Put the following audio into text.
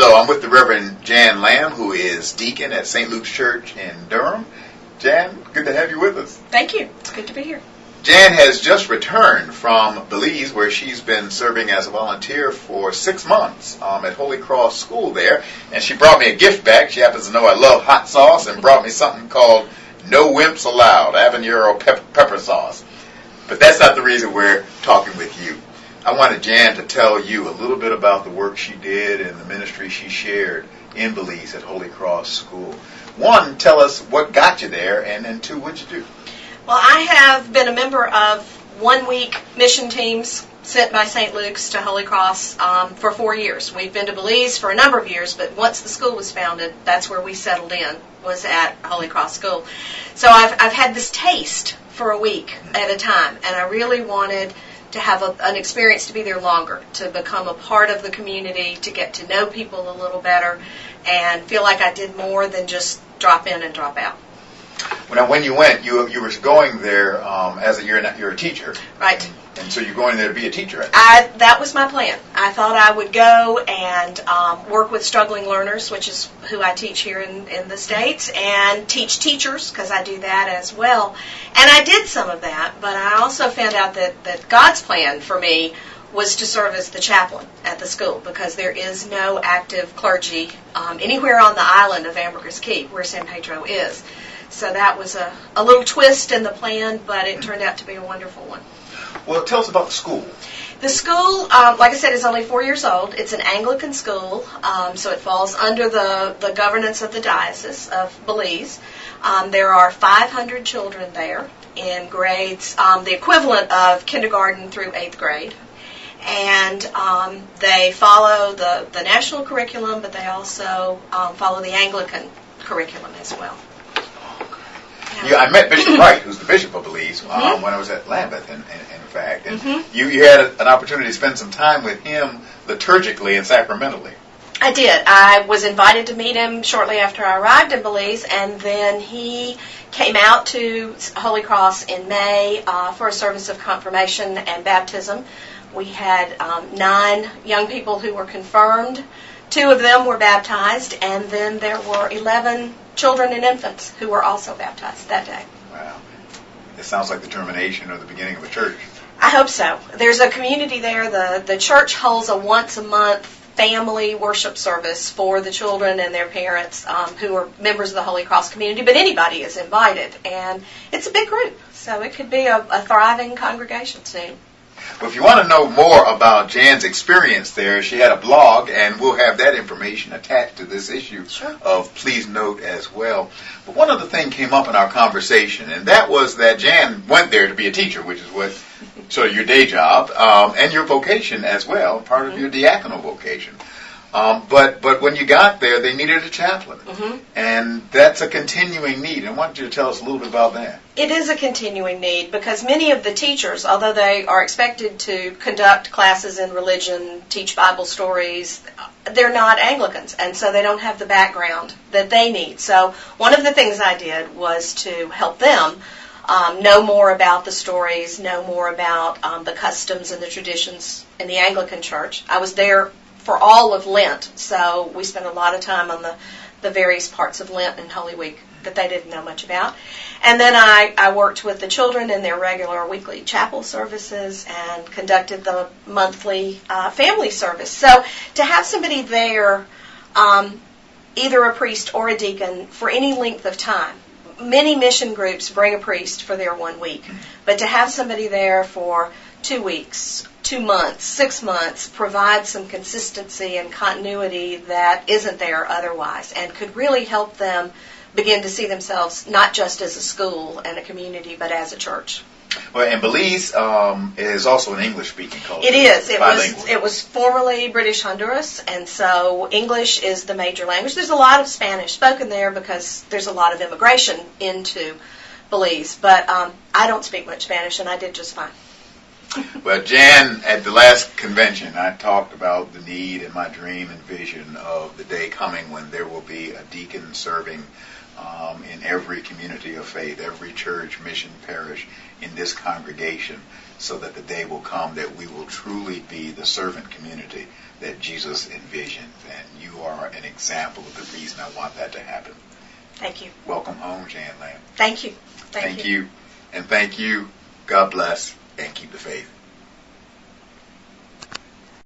Hello, I'm with the Reverend Jan Lamb, who is Deacon at St. Luke's Church in Durham. Jan, good to have you with us. Thank you. It's good to be here. Jan has just returned from Belize, where she's been serving as a volunteer for 6 months at Holy Cross School there. And she brought me a gift back. She happens to know I love hot sauce and brought me something called No Wimps Allowed, habanero pepper sauce. But that's not the reason we're talking with you. I wanted Jan to tell you a little bit about the work she did and the ministry she shared in Belize at Holy Cross School. One, tell us what got you there, and then two, what'd you do? Well, I have been a member of 1 week mission teams sent by St. Luke's to Holy Cross for 4 years. We've been to Belize for a number of years, but once the school was founded, that's where we settled in, was at Holy Cross School. So I've had this taste for a week at a time, and I really wanted to have an experience to be there longer, to become a part of the community, to get to know people a little better, and feel like I did more than just drop in and drop out. When you went, you were going there as you're a teacher, right? And so you're going there to be a teacher. That was my plan. I thought I would go and work with struggling learners, which is who I teach here in the States, and teach teachers, because I do that as well. And I did some of that, but I also found out that God's plan for me was to serve as the chaplain at the school, because there is no active clergy anywhere on the island of Ambergris Caye, where San Pedro is. So that was a little twist in the plan, but it turned out to be a wonderful one. Well, tell us about the school. The school, like I said, is only 4 years old. It's an Anglican school, so it falls under the governance of the Diocese of Belize. There are 500 children there in grades, the equivalent of kindergarten through 8th grade. And they follow the national curriculum, but they also follow the Anglican curriculum as well. Yeah, I met Bishop Wright, who's the Bishop of Belize, when I was at Lambeth, in fact. And you had an opportunity to spend some time with him liturgically and sacramentally. I did. I was invited to meet him shortly after I arrived in Belize, and then he came out to Holy Cross in May for a service of confirmation and baptism. We had 9 young people who were confirmed. 2 of them were baptized, and then there were 11 children and infants who were also baptized that day. Wow. It sounds like the termination or the beginning of a church. I hope so. There's a community there. The church holds a once-a-month family worship service for the children and their parents who are members of the Holy Cross community, but anybody is invited. And it's a big group, so it could be a thriving congregation soon. Well, if you want to know more about Jan's experience there, she had a blog, and we'll have that information attached to this issue of Please Note as well. But one other thing came up in our conversation, and that was that Jan went there to be a teacher, which is what sort of your day job, and your vocation as well, part of your diaconal vocation. But when you got there, they needed a chaplain, and that's a continuing need. And I want you to tell us a little bit about that. It is a continuing need, because many of the teachers, although they are expected to conduct classes in religion, teach Bible stories, they're not Anglicans, and so they don't have the background that they need. So one of the things I did was to help them know more about the stories, know more about the customs and the traditions in the Anglican Church. I was there for all of Lent, so we spent a lot of time on the various parts of Lent and Holy Week that they didn't know much about. And then I worked with the children in their regular weekly chapel services and conducted the monthly family service. So to have somebody there, either a priest or a deacon, for any length of time. Many mission groups bring a priest for their 1 week, but to have somebody there for 2 weeks, 2 months, 6 months, provides some consistency and continuity that isn't there otherwise, and could really help them begin to see themselves not just as a school and a community, but as a church. Well, and Belize is also an English-speaking culture. It is. Bilingual. It was formerly British Honduras, and so English is the major language. There's a lot of Spanish spoken there because there's a lot of immigration into Belize, but I don't speak much Spanish, and I did just fine. Well, Jan, at the last convention, I talked about the need and my dream and vision of the day coming when there will be a deacon serving in every community of faith, every church, mission, parish, in this congregation, so that the day will come that we will truly be the servant community that Jesus envisioned. And you are an example of the reason I want that to happen. Thank you. Welcome home, Jan Lamb. Thank you. Thank you. And thank you. God bless, and keep the faith.